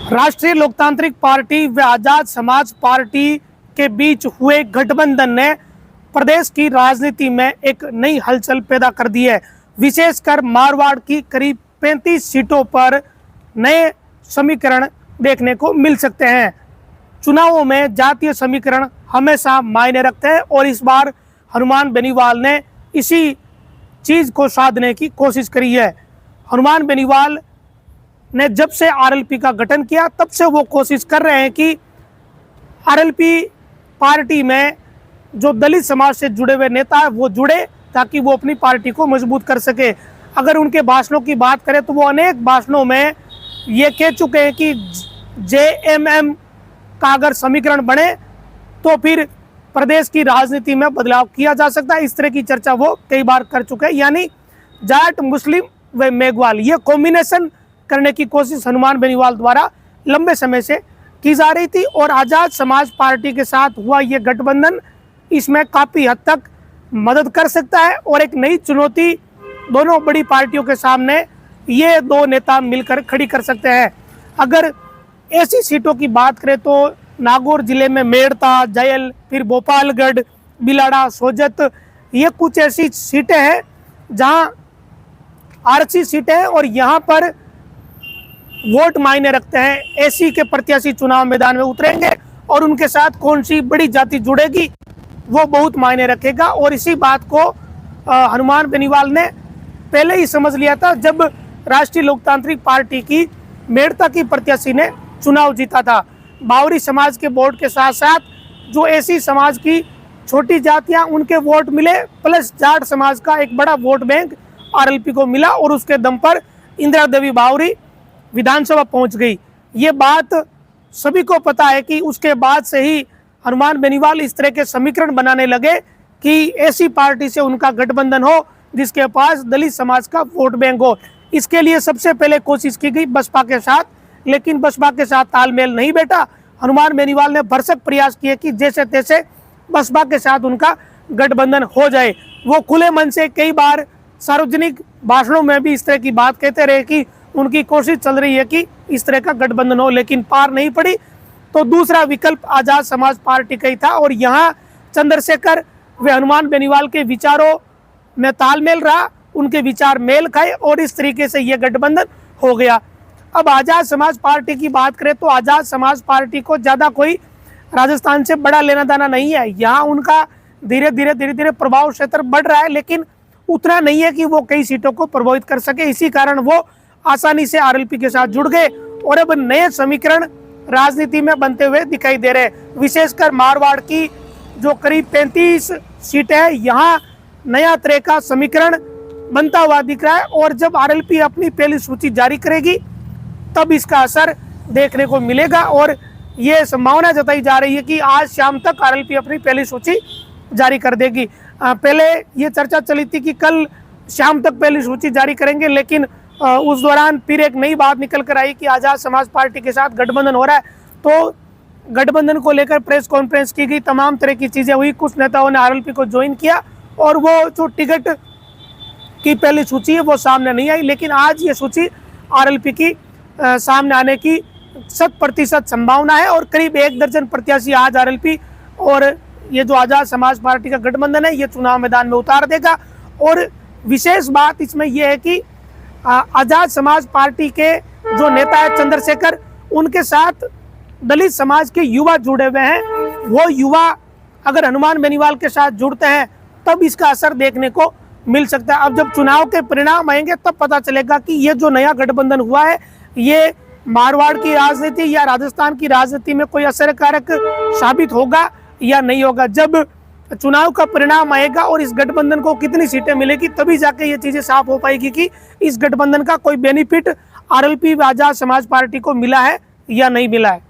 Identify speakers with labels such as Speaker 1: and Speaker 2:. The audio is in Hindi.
Speaker 1: राष्ट्रीय लोकतांत्रिक पार्टी व आजाद समाज पार्टी के बीच हुए गठबंधन ने प्रदेश की राजनीति में एक नई हलचल पैदा कर दी है। विशेषकर मारवाड़ की करीब 35 सीटों पर नए समीकरण देखने को मिल सकते हैं। चुनावों में जातीय समीकरण हमेशा मायने रखते हैं और इस बार हनुमान बेनीवाल ने इसी चीज को साधने की कोशिश करी है। हनुमान बेनीवाल ने जब से आरएलपी का गठन किया तब से वो कोशिश कर रहे हैं कि आरएलपी पार्टी में जो दलित समाज से जुड़े हुए नेता है वो जुड़े, ताकि वो अपनी पार्टी को मजबूत कर सके। अगर उनके भाषणों की बात करें तो वो अनेक भाषणों में ये कह चुके हैं कि जेएमएम का अगर समीकरण बने तो फिर प्रदेश की राजनीति में बदलाव किया जा सकता है। इस तरह की चर्चा वो कई बार कर चुके हैं। यानी जाट, मुस्लिम व मेघवाल, ये कॉम्बिनेशन करने की कोशिश हनुमान बेनीवाल द्वारा लंबे समय से की जा रही थी और आजाद समाज पार्टी के साथ हुआ ये गठबंधन इसमें काफ़ी हद तक मदद कर सकता है और एक नई चुनौती दोनों बड़ी पार्टियों के सामने ये दो नेता मिलकर खड़ी कर सकते हैं। अगर ऐसी सीटों की बात करें तो नागौर जिले में मेड़ता, जयल, फिर भोपालगढ़, बिलाड़ा, सोजत, ये कुछ ऐसी सीटें हैं जहां आरक्षी सीटें हैं और यहाँ पर वोट मायने रखते हैं। एसी के प्रत्याशी चुनाव मैदान में उतरेंगे और उनके साथ कौन सी बड़ी जाति जुड़ेगी वो बहुत मायने रखेगा। और इसी बात को हनुमान बेनीवाल ने पहले ही समझ लिया था जब राष्ट्रीय लोकतांत्रिक पार्टी की मेड़ता की प्रत्याशी ने चुनाव जीता था। बावरी समाज के वोट के साथ साथ जो एसी समाज की छोटी जातियां उनके वोट मिले, प्लस जाट समाज का एक बड़ा वोट बैंक आरएलपी को मिला और उसके दम पर इंदिरा देवी बावरी विधानसभा पहुंच गई। ये बात सभी को पता है कि उसके बाद से ही हनुमान बेनीवाल इस तरह के समीकरण बनाने लगे कि ऐसी पार्टी से उनका गठबंधन हो जिसके पास दलित समाज का वोट बैंक हो। इसके लिए सबसे पहले कोशिश की गई बसपा के साथ, लेकिन बसपा के साथ तालमेल नहीं बैठा। हनुमान बेनीवाल ने भरसक प्रयास किए कि जैसे तैसे बसपा के साथ उनका गठबंधन हो जाए। वो खुले मन से कई बार सार्वजनिक भाषणों में भी इस तरह की बात कहते रहे कि उनकी कोशिश चल रही है कि इस तरह का गठबंधन हो, लेकिन पार नहीं पड़ी। तो दूसरा विकल्प आजाद समाज पार्टी का ही था और यहाँ चंद्रशेखर व हनुमान बेनीवाल के विचारों में तालमेल रहा, उनके विचार मेल खाए और इस तरीके से ये गठबंधन हो गया। अब आजाद समाज पार्टी की बात करें तो आजाद समाज पार्टी को ज़्यादा कोई राजस्थान से बड़ा लेना देना नहीं है। यहाँ उनका धीरे धीरे प्रभाव क्षेत्र बढ़ रहा है, लेकिन उतना नहीं है कि वो कई सीटों को प्रभावित कर सके। इसी कारण वो आसानी से आरएलपी के साथ जुड़ गए और अब नए समीकरण राजनीति में बनते हुए दिखाई दे रहे हैं। विशेषकर मारवाड़ की जो करीब 35 सीटें हैं, यहाँ नया तरह का समीकरण बनता हुआ दिख रहा है और जब आरएलपी अपनी पहली सूची जारी करेगी तब इसका असर देखने को मिलेगा और ये संभावना जताई जा रही है कि आज शाम तक आरएलपी अपनी पहली सूची जारी कर देगी। पहले ये चर्चा चली थी कि कल शाम तक पहली सूची जारी करेंगे, लेकिन उस दौरान फिर एक नई बात निकल कर आई कि आजाद समाज पार्टी के साथ गठबंधन हो रहा है। तो गठबंधन को लेकर प्रेस कॉन्फ्रेंस की गई, तमाम तरह की चीज़ें हुई। कुछ नेताओं ने आरएलपी को ज्वाइन किया और वो जो टिकट की पहली सूची है वो सामने नहीं आई, लेकिन आज ये सूची आरएलपी की सामने आने की 100% संभावना है और करीब 1 दर्जन प्रत्याशी आज आरएलपी और ये जो आजाद समाज पार्टी का गठबंधन है ये चुनाव मैदान में उतार देगा। और विशेष बात इसमें यह है कि आजाद समाज पार्टी के जो नेता है चंद्रशेखर, उनके साथ दलित समाज के युवा जुड़े हुए हैं। वो युवा अगर हनुमान बेनीवाल के साथ जुड़ते हैं तब इसका असर देखने को मिल सकता है। अब जब चुनाव के परिणाम आएंगे तब पता चलेगा कि ये जो नया गठबंधन हुआ है ये मारवाड़ की राजनीति या राजस्थान की राजनीति में कोई असरकारक साबित होगा या नहीं होगा। जब चुनाव का परिणाम आएगा और इस गठबंधन को कितनी सीटें मिलेगी तभी जाके ये चीजें साफ हो पाएगी कि इस गठबंधन का कोई बेनिफिट आरएलपी व आजाद समाज पार्टी को मिला है या नहीं मिला है।